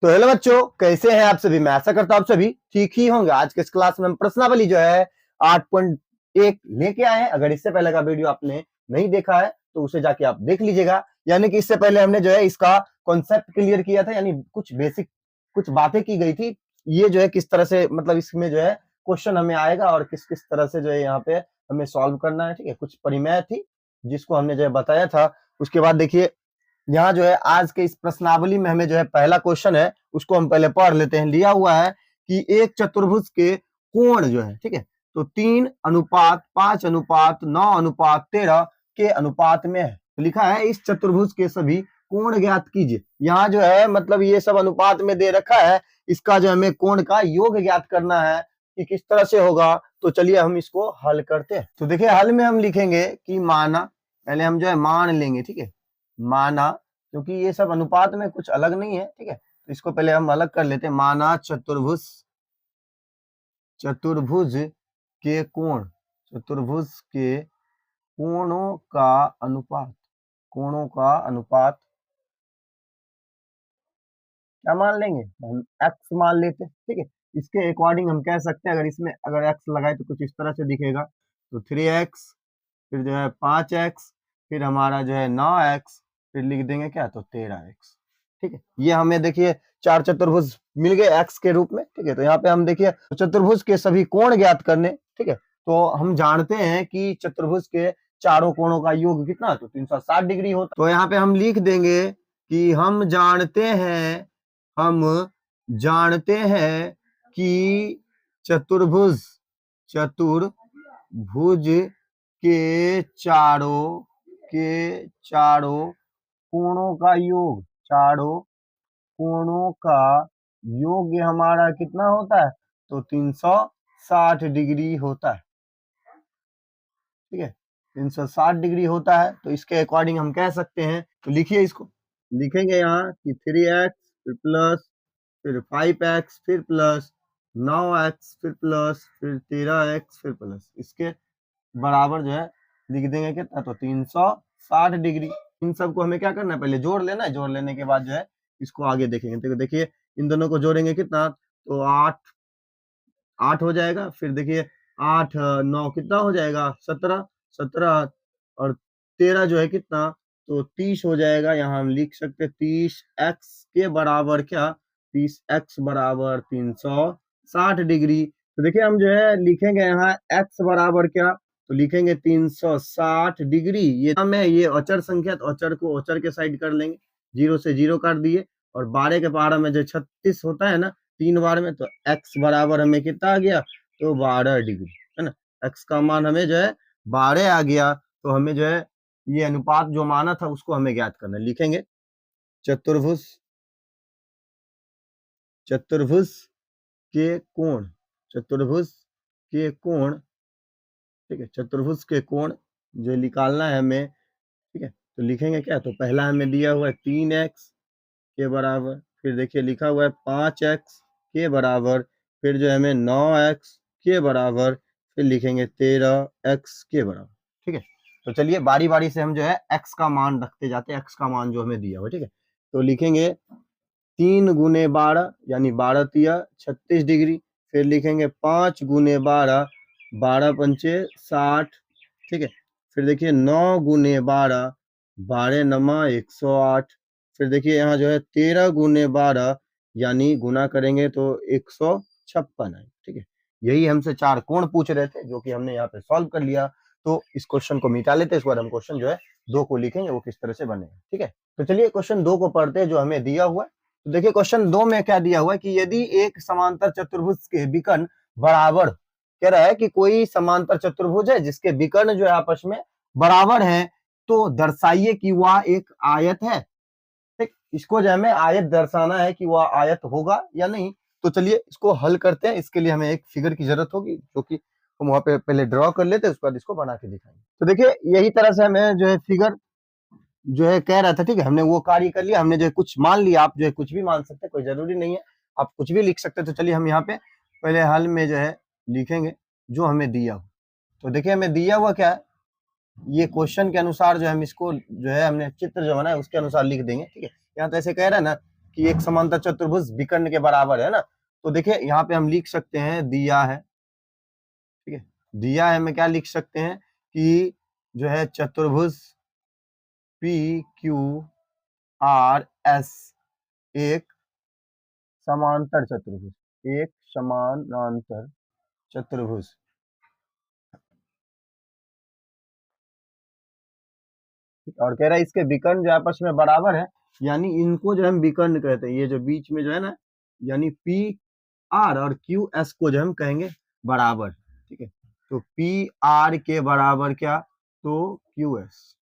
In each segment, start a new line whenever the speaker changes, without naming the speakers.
तो हेलो बच्चों, कैसे हैं आप सभी। मैं आशा करता हूं आप सभी ठीक ही होंगे। आज के इस क्लास में हम प्रश्नावली जो है 8.1 लेके आए हैं। अगर इससे पहले का वीडियो आपने नहीं देखा है तो उसे जाके आप देख लीजिएगा। यानी कि इससे पहले हमने जो है इसका कॉन्सेप्ट क्लियर किया था, यानी कुछ बेसिक कुछ बातें की गई थी। ये जो है किस तरह से, मतलब इसमें जो है क्वेश्चन हमें आएगा और किस किस तरह से जो है यहाँ पे हमें सॉल्व करना है। ठीक है, कुछ परिमेय थी जिसको हमने जो है बताया था। उसके बाद देखिए यहाँ जो है आज के इस प्रश्नावली में हमें जो है पहला क्वेश्चन है उसको हम पहले पढ़ लेते हैं। लिया हुआ है कि एक चतुर्भुज के कोण जो है, ठीक है, तो 3:5:9:13 के अनुपात में है। तो लिखा है इस चतुर्भुज के सभी कोण ज्ञात कीजिए। यहाँ जो है मतलब ये सब अनुपात में दे रखा है, इसका जो हमें कोण का योग ज्ञात करना है कि किस तरह से होगा। तो चलिए हम इसको हल करते हैं। तो देखिए हल में हम लिखेंगे कि माना, पहले हम जो है मान लेंगे, ठीक है, माना, क्योंकि ये सब अनुपात में कुछ अलग नहीं है, ठीक है, तो इसको पहले हम अलग कर लेते हैं। माना चतुर्भुज के कोण, चतुर्भुज के कोणों का अनुपात क्या मान लेंगे, हम x मान लेते हैं। ठीक है, इसके अकॉर्डिंग हम कह सकते हैं, अगर इसमें अगर x लगाए तो कुछ इस तरह से दिखेगा। तो 3x, फिर जो है 5x, फिर हमारा जो है 9x, फिर लिख देंगे क्या, तो 13x। ठीक है, ये हमें देखिए चार चतुर्भुज मिल गए x के रूप में। ठीक है, तो यहाँ पे हम देखिए चतुर्भुज के सभी कोण ज्ञात करने। ठीक है, तो हम जानते हैं कि चतुर्भुज के चारों कोणों का योग कितना, तो 360 डिग्री होता है। तो यहाँ पे हम लिख देंगे कि हम जानते हैं कि चतुर्भुज के चारों कोणों का योग, चारों कोणों का योग हमारा कितना होता है, तो 360 डिग्री होता है। ठीक है, 360 डिग्री होता है। तो इसके अकॉर्डिंग हम कह सकते हैं, तो लिखिए, इसको लिखेंगे यहाँ कि 3x फिर प्लस, फिर 5x, फिर प्लस 9x, फिर प्लस, फिर 13x, फिर प्लस, इसके बराबर जो है लिख देंगे कितना, तो 360 डिग्री। इन सबको हमें क्या करना है, पहले जोड़ लेना है। जोड़ लेने के बाद जो है इसको आगे देखेंगे। तो देखिए इन दोनों को जोड़ेंगे कितना, तो 8 हो जाएगा। फिर देखिए 8 9 कितना हो जाएगा, 17, 17 और 13 जो है कितना, तो 30 हो जाएगा। यहाँ हम लिख सकते हैं 30x के बराबर क्या, 30x बराबर 360 डिग्री। तो देखिए हम जो है लिखेंगे यहाँ x बराबर क्या, तो लिखेंगे 360 डिग्री। ये हम है, ये अचर संख्या, तो अचर को अचर के साइड कर लेंगे, 0 से 0 काट दिए। और 12 के पहाड़ा में जो 36 होता है ना 3 बार में, तो x बराबर हमें कितना आ गया, तो 12 डिग्री, है ना। x का मान हमें जो है 12 आ गया। तो हमें जो है ये अनुपात जो माना था उसको हमें ज्ञात करना है। लिखेंगे चतुर्भुज के कोण, चतुर्भुज के कोण, ठीक है, चतुर्भुज के कोण जो निकालना है हमें। ठीक है, तो लिखेंगे क्या, तो पहला हमें दिया हुआ है 3x के बराबर, फिर देखिए लिखा हुआ है 5x के बराबर, फिर जो है हमें 9x के बराबर, फिर लिखेंगे 13x के बराबर। ठीक है, तो चलिए बारी बारी से हम जो है x का मान रखते जाते हैं, x का मान जो हमें दिया हुआ। ठीक है, तो लिखेंगे 3 गुने 12 यानी 12 तिया 36 डिग्री, फिर लिखेंगे 5 गुने 12, 12 पंचे 60। ठीक है, फिर देखिए 9 गुने 12, 12 नमा 108। फिर देखिए यहाँ जो है 13 गुने 12 यानी गुना करेंगे तो 156 है। ठीक है, यही हमसे चार कोण पूछ रहे थे जो कि हमने यहाँ पे सॉल्व कर लिया। तो इस क्वेश्चन को मिटा लेते हैं। इसके बाद हम क्वेश्चन जो है 2 को लिखेंगे, वो किस तरह से बनेगा। ठीक है, तो चलिए क्वेश्चन 2 को पढ़ते हैं जो हमें दिया हुआ है। तो देखिए क्वेश्चन 2 में क्या दिया हुआ है कि यदि एक समांतर चतुर्भुज के विकर्ण बराबर, कह रहा है कि कोई समांतर चतुर्भुज है जिसके विकर्ण जो है आपस में बराबर है, तो दर्शाइए कि वह एक आयत है। ठीक, इसको जो हमें आयत दर्शाना है कि वह आयत होगा या नहीं। तो चलिए इसको हल करते हैं। इसके लिए हमें एक फिगर की जरूरत होगी जो कि हम वहां पे पहले ड्रॉ कर लेते हैं, उसके बाद इसको बना के दिखाएंगे। तो देखिए यही तरह से हमें जो है फिगर जो है कह रहा था। ठीक है, हमने वो कार्य कर लिया, हमने जो है कुछ मान लिया। आप जो है कुछ भी मान सकते हैं, कोई जरूरी नहीं है, आप कुछ भी लिख सकते हैं। तो चलिए हम यहाँ पे पहले हल में जो है लिखेंगे जो हमें दिया हो। तो देखिए हमें दिया हुआ क्या है, ये क्वेश्चन के अनुसार जो हम इसको जो है हमने चित्र जो बनाया उसके अनुसार लिख देंगे। ठीक है, यहाँ तो ऐसे कह रहा है ना कि एक समांतर चतुर्भुज विकर्ण के बराबर है ना। तो देखिए यहाँ पे हम लिख सकते हैं दिया है, ठीक है, दिया है में क्या लिख सकते हैं कि जो है चतुर्भुज पी क्यू आर एस एक समांतर चतुर्भुज, एक समानांतर चतुर्भुज, और कह रहा है इसके विकर्ण जो आपस में बराबर है, यानी इनको जो हम विकर्ण कहते हैं, ये जो बीच में जो है ना, यानी पी आर और क्यू एस को जो हम कहेंगे बराबर, ठीक है। तो पी आर के बराबर क्या, तो क्यू एस,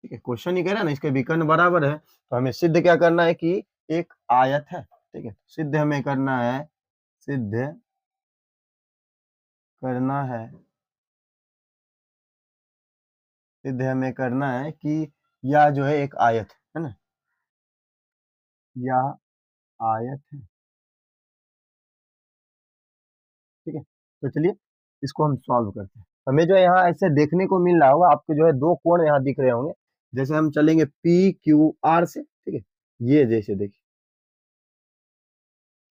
ठीक है। क्वेश्चन ही कह रहा है ना इसके विकर्ण बराबर है, तो हमें सिद्ध क्या करना है कि एक आयत है, ठीक है। सिद्ध हमें करना है, सिद्ध करना है, सिद्ध हमें करना है कि यह जो है एक आयत है ना, यह आयत है, ठीक है। तो चलिए इसको हम सॉल्व करते हैं। हमें जो है यहाँ ऐसे देखने को मिल रहा होगा, आपको जो है दो कोण यहाँ दिख रहे होंगे। जैसे हम चलेंगे पी क्यू आर से, ठीक है, ये जैसे देखिए,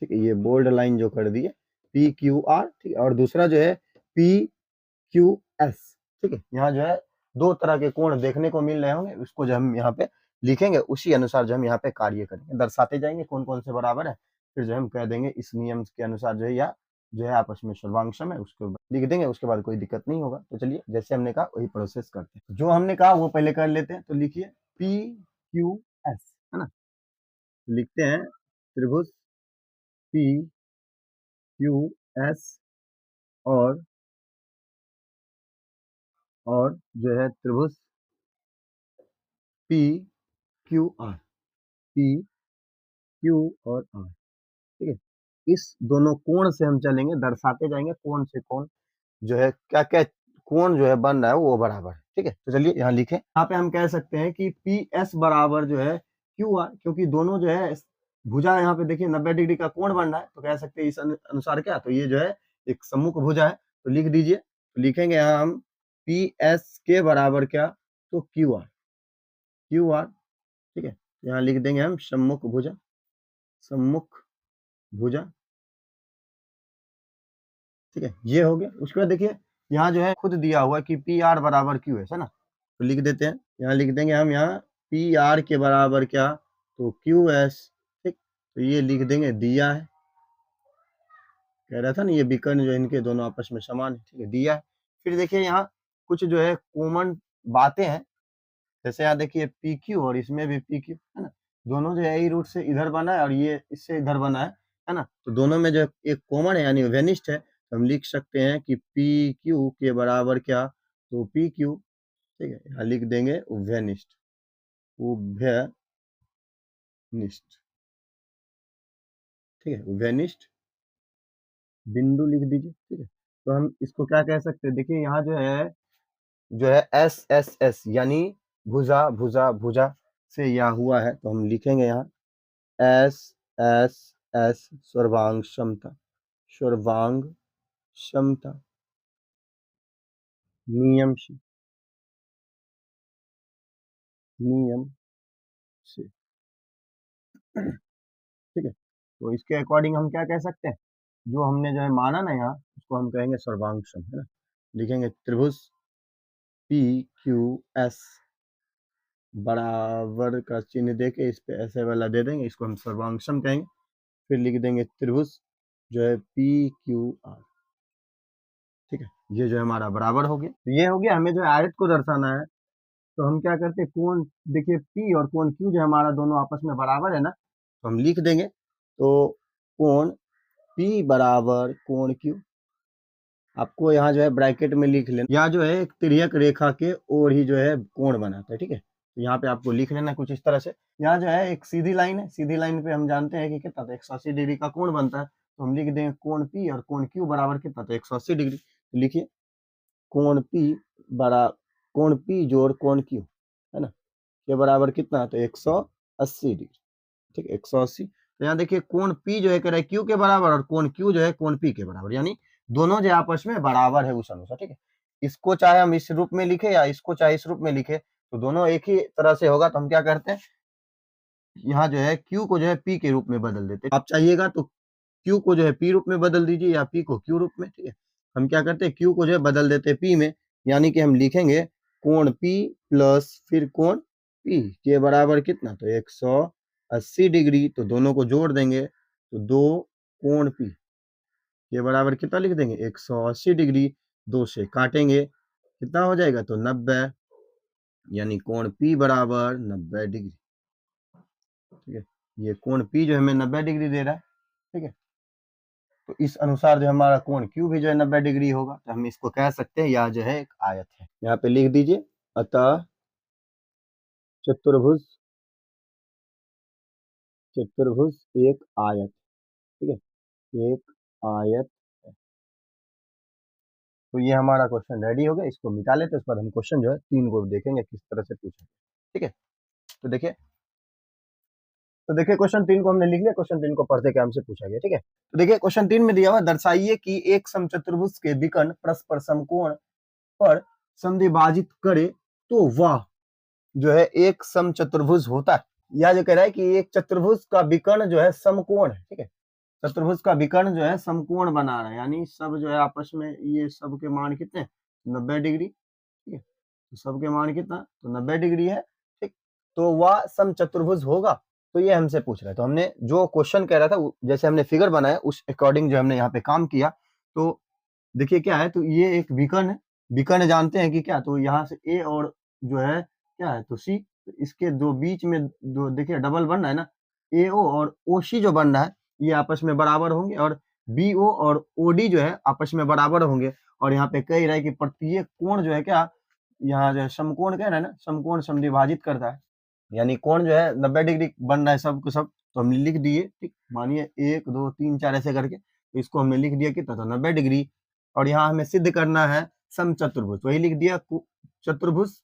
ठीक है, ये बोल्ड लाइन जो कर दी है पी क्यू आर, ठीक है, और दूसरा जो है पी क्यू एस, ठीक है। यहाँ जो है दो तरह के कोण देखने को मिल रहे होंगे, उसको जो हम यहाँ पे लिखेंगे उसी अनुसार जो हम यहाँ पे कार्य करेंगे, दर्शाते जाएंगे कौन कौन से बराबर है, फिर जो हम कह देंगे इस नियम के अनुसार जो है या जो है आपस में सर्वांगसम है, उसको लिख देंगे, उसके बाद कोई दिक्कत नहीं होगा। तो चलिए जैसे हमने कहा वही प्रोसेस करते हैं, जो हमने कहा वो पहले कर लेते हैं। तो लिखिए पी क्यू एस, है ना, लिखते हैं त्रिभुज पी क्यू एस और जो है त्रिभुज P Q R, P Q और आर, ठीक है। इस दोनों कोण से हम चलेंगे, दर्शाते जाएंगे कौन से कोण जो है क्या क्या कोण जो है बन रहा है वो बराबर है, ठीक है। तो चलिए यहाँ लिखें, यहाँ पे हम कह सकते हैं कि पी एस बराबर जो है क्यू आर, क्योंकि दोनों जो है भुजा यहाँ पे देखिए 90 डिग्री का कोण बन रहा है, तो कह सकते हैं इस अनुसार क्या, तो ये जो है एक सम्मुख भुजा है। तो लिख दीजिए, तो लिखेंगे यहाँ हम पी एस के बराबर क्या, तो क्यू आर, क्यू आर, ठीक है। यहाँ लिख देंगे हम सम्मुख भुजा, सम्मुख भुजा, ठीक है, ये हो गया। उसके बाद देखिए यहाँ जो है खुद दिया हुआ है कि पी आर बराबर क्यू है ना, तो लिख देते हैं, यहाँ लिख देंगे हम यहाँ पी आर के बराबर क्या, तो क्यू एस, ठीक। तो ये लिख देंगे दिया है, कह रहा था ना ये विकर्ण जो इनके दोनों आपस में समान है, ठीक है, दिया है। फिर देखिए यहाँ कुछ जो है कॉमन बातें हैं, जैसे यहाँ देखिए पी क्यू और इसमें भी पी क्यू है ना, दोनों जो है यही रूट से इधर बना है और ये इससे इधर बना है ना, तो दोनों में जो एक कॉमन है यानी वेनिस्ट है, तो हम लिख सकते हैं कि पी क्यू के बराबर क्या, तो पी क्यू, ठीक है, यहाँ लिख देंगे उभयनिष्ठ, उभयनिष्ठ, ठीक है, उभयनिष्ठ बिंदु लिख दीजिए, ठीक है। तो हम इसको क्या कह सकते हैं, देखिए यहाँ जो है एस एस एस यानी भुजा भुजा भुजा से यह हुआ है, तो हम लिखेंगे यहाँ एस एस एस सर्वांग क्षमता, सर्वांग क्षमता नियम से, नियम से, ठीक है। तो इसके अकॉर्डिंग हम क्या कह सकते हैं, जो हमने जो है माना ना यहाँ, उसको हम कहेंगे सर्वांग सम, है ना। लिखेंगे त्रिभुज पी क्यू एस बराबर का चिन्ह देके इस पे ऐसे वाला दे देंगे, इसको हम सर्वांग सम कहेंगे। फिर लिख देंगे त्रिभुज जो है पी क्यू आर, ठीक है, ये जो है हमारा बराबर हो गया। तो ये हो गया, हमें जो है आयत को दर्शाना है, तो हम क्या करते हैं, कोण देखिए पी और कोण क्यू जो हमारा दोनों आपस में बराबर है ना, तो हम लिख देंगे, तो कोण पी बराबर कोण क्यू, आपको यहाँ जो है ब्रैकेट में लिख लेना, यहाँ जो है एक तिर्यक रेखा के ओर ही जो है कोण बनाता है, ठीक है। तो यहाँ पे आपको लिख लेना कुछ इस तरह से, यहाँ जो है एक सीधी लाइन है, सीधी लाइन पे हम जानते हैं कि कितना, तो 180 डिग्री का कोण बनता है, तो हम लिख देंगे कोण पी और कोण क्यू बराबर कितना, तो 180 डिग्री। तो लिखिए कोण पी बरा कोण पी जोड़ कोण क्यू, है ना, ये बराबर कितना, तो 180 डिग्री, ठीक है, 180। तो यहाँ देखिए कोण P जो है कह रहा है Q के बराबर और कोण Q जो है कोण P के बराबर, यानी दोनों जो आपस में बराबर है उस अनुसार, ठीक है। इसको चाहे हम इस रूप में लिखे या इसको चाहे इस रूप में लिखे, तो दोनों एक ही तरह से होगा, तो हम क्या करते हैं, यहाँ जो है Q को जो है P के रूप में बदल देते हैं। आप चाहिएगा तो Q को जो है P रूप में बदल दीजिए या P को Q रूप में, ठीक है। हम क्या करते हैं, Q को जो है बदल देते हैं P में, यानी कि हम लिखेंगे कोण P प्लस फिर कोण P के बराबर कितना, तो 180 डिग्री। तो दोनों को जोड़ देंगे तो 2 कोण P के बराबर कितना लिख देंगे, 180 डिग्री। 2 से काटेंगे कितना हो जाएगा, तो 90, यानी कोण P बराबर 90 डिग्री, ठीक है। ये कोण P जो हमें 90 डिग्री दे रहा है, ठीक है। तो इस अनुसार जो हमारा कोण Q भी जो है 90 डिग्री होगा। तो हम इसको कह सकते हैं यह जो है एक आयत है। यहाँ पे लिख दीजिए, अतः चतुर्भुज चतुर्भुज एक आयत, ठीक है, एक आयत है। तो ये हमारा क्वेश्चन रेडी हो गया। इसको मिटा लेते हैं, उस पर हम क्वेश्चन जो है 3 को देखेंगे किस तरह से पूछेंगे, ठीक है। तो देखिए क्वेश्चन 3 को हमने लिख लिया। क्वेश्चन 3 को पढ़ते क्या हमसे पूछा गया, ठीक है। तो देखिए क्वेश्चन 3 में दिया हुआ, दर्शाइए कि एक समचतुर्भुज के विकर्ण परस्पर समकोण पर समद्विभाजित करे तो वह जो है एक समचतुर्भुज होता है। यह जो कह रहा है कि एक चतुर्भुज का विकर्ण जो है समकोण है, ठीक है। चतुर्भुज का विकर्ण जो है समकोण बना रहा है, यानी सब जो है आपस में ये सब के मान कितने, 90 डिग्री, ठीक है। तो सब के मान कितना, तो 90 डिग्री है, ठीक। तो वह समचतुर्भुज होगा। तो ये हमसे पूछ रहा है। तो हमने जो क्वेश्चन कह रहा था, जैसे हमने फिगर बनाया उस अकॉर्डिंग जो हमने यहाँ पे काम किया। तो देखिए क्या है, तो ये एक विकर्ण है। विकर्ण जानते हैं कि क्या, तो यहाँ से ए और जो है क्या है, तो सी, इसके दो बीच में जो देखिए डबल बन रहा है ना, ए ओ और ओ सी जो बन रहा है, ये आपस में बराबर होंगे, और बी ओ और ओ डी जो है आपस में बराबर होंगे। और यहाँ पे कह रहा है कि प्रत्येक कोण जो है क्या, यहाँ जो है समकोण कह रहा है ना, समकोण समद्विभाजित करता है, यानी कोण जो है 90 डिग्री बन रहा है सब को सब। तो हमने लिख दिए, ठीक, मानिए 1 2 3 4 ऐसे करके, तो इसको हमने लिख दिया कितना, तो 90 डिग्री। और यहाँ हमें सिद्ध करना है समचतुर्भुज, वही लिख दिया चतुर्भुज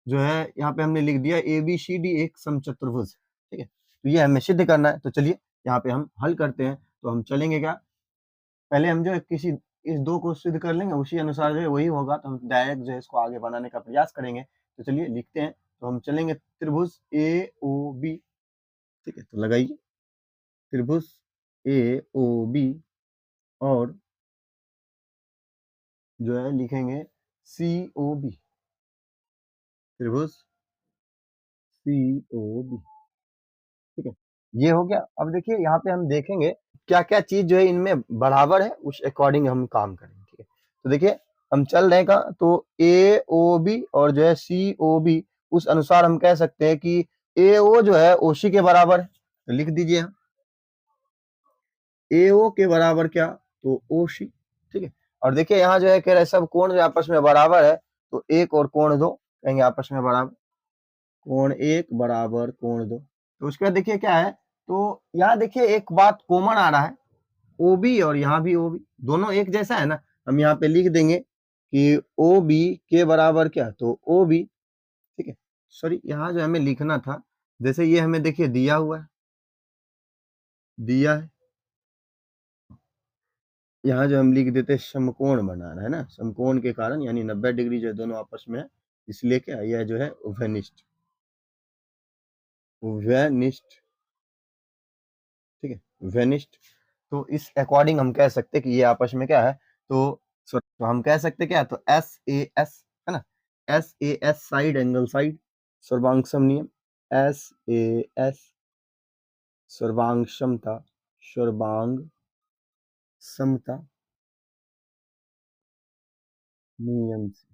जो है, यहाँ पे हमने लिख दिया ए बी सी डी एक समचतुर्भुज, ठीक है। तो ये हमें सिद्ध करना है। तो चलिए यहाँ पे हम हल करते हैं। तो हम चलेंगे क्या, पहले हम जो है किसी इस दो को सिद्ध कर लेंगे, उसी अनुसार जो है वही होगा। तो हम डायरेक्ट जो है इसको आगे बनाने का प्रयास करेंगे। तो चलिए लिखते हैं। तो हम चलेंगे त्रिभुज ए ओ बी, ठीक है। तो लगाइए त्रिभुज ए ओ बी, और जो है लिखेंगे सी ओ बी, त्रिभुज सी ओ बी, ठीक है। ये हो गया। अब देखिए यहाँ पे हम देखेंगे क्या क्या चीज जो है इनमें बराबर है, उस अकॉर्डिंग हम काम करेंगे, ठीक है। तो देखिए हम चल रहे का, तो ए ओ बी और जो है सी ओ बी, उस अनुसार हम कह सकते हैं कि ए ओ जो है ओ सी के बराबर है। तो लिख दीजिए ए ओ के बराबर क्या, तो ओ सी, ठीक है। और देखिए यहाँ जो है कह रहे हैं सब कोण जो आपस में बराबर है, तो एक और कोण दो कहेंगे आपस में बराबर, कोण एक बराबर कोण दो। तो उसके बाद देखिए क्या है, तो यहाँ देखिए एक बात कॉमन आ रहा है, ओ बी और यहाँ भी ओ बी, दोनों एक जैसा है ना। हम यहाँ पे लिख देंगे कि ओ बी के बराबर क्या, तो ओ बी, ठीक है। सॉरी यहाँ जो हमें लिखना था, जैसे ये हमें देखिए दिया हुआ है, दिया है, यहाँ जो हम लिख देते हैं समकोण बना रहा है ना, समकोण के कारण, यानी 90 डिग्री जो है दोनों आपस में है, इसलिए क्या यह जो है उभयनिष्ठ, उभयनिष्ठ, ठीक है, उभयनिष्ठ। तो इस अकॉर्डिंग हम कह सकते हैं कि ये आपस में क्या है, तो हम कह सकते हैं क्या, तो एस ए एस है ना, S A S side angle side, सर्वांग समनियम, एस ए एस सर्वांग समता, सर्वांग समता नियम से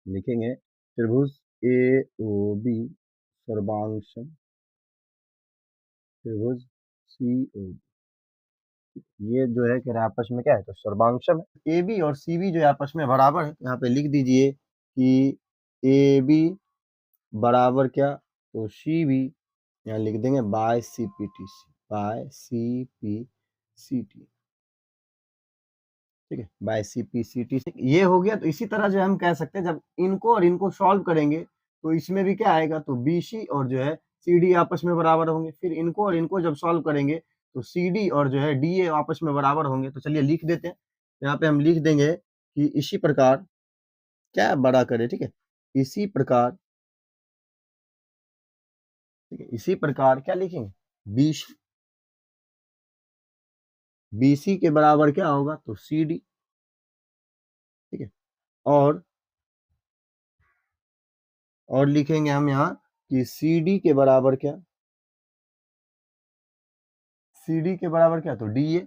लिखेंगे त्रिभुज ए ओ बी सर्वांग सम, त्रिभुज सी ओ, ये जो है कि आपस में क्या है, तो सर्वांशम है। ए बी और सी बी जो है आपस में बराबर है। यहाँ पे लिख दीजिए कि ए बी बराबर क्या, तो सी बी, यहाँ लिख देंगे by C P T C, by C P C T, ठीक है, by C P C T. ये हो गया। तो इसी तरह जो हम कह सकते हैं, जब इनको और इनको सॉल्व करेंगे तो इसमें भी क्या आएगा, तो बी सी और जो है सी डी आपस में बराबर होंगे। फिर इनको और इनको जब सॉल्व करेंगे तो सी डी और जो है डी ए आपस में बराबर होंगे। तो चलिए लिख देते हैं। यहाँ पे हम लिख देंगे कि इसी प्रकार क्या बड़ा करे, ठीक है, इसी प्रकार, ठीक है, इसी प्रकार क्या लिखेंगे, BC के बराबर क्या होगा, तो CD, ठीक है। और लिखेंगे हम यहाँ कि CD के बराबर क्या, CD के बराबर क्या, तो DA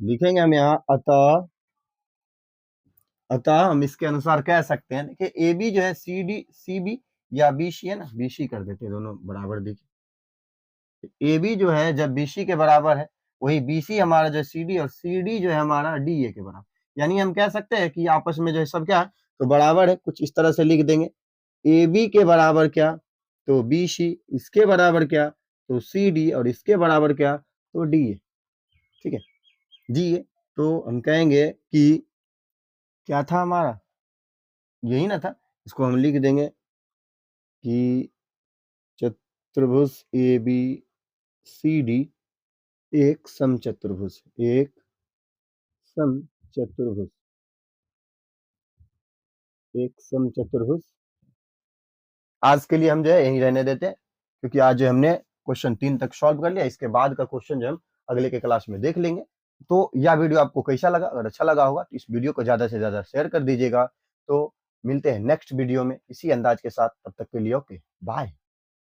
लिखेंगे हम यहाँ। अतः हम इसके अनुसार कह सकते हैं, देखिए AB जो है CB या BC है ना, BC कर देते हैं, दोनों बराबर। देखिए AB जो है जब BC के बराबर है, वही BC हमारा जो CD, और CD जो है हमारा DA के बराबर। यानी हम कह सकते हैं कि आपस में जो है सब क्या है, तो बराबर है। कुछ इस तरह से लिख देंगे, AB के बराबर क्या, तो BC, इसके बराबर क्या, तो CD, और इसके बराबर क्या, तो DA, ठीक है, DA। तो हम कहेंगे कि क्या था हमारा, यही ना था। इसको हम लिख देंगे कि चतुर्भुज ABCD एक समचतुर्भुज, एक समचतुर्भुज, एक समचतुर्भुज। आज के लिए हम जो है यहीं रहने देते हैं, क्योंकि आज जो हमने क्वेश्चन 3 तक सॉल्व कर लिया। इसके बाद का क्वेश्चन जो हम अगले के क्लास में देख लेंगे। तो यह वीडियो आपको कैसा लगा, अगर अच्छा लगा होगा तो इस वीडियो को ज्यादा से ज्यादा शेयर कर दीजिएगा। तो मिलते हैं नेक्स्ट वीडियो में इसी अंदाज के साथ, तब तक के लिए ओके बाय।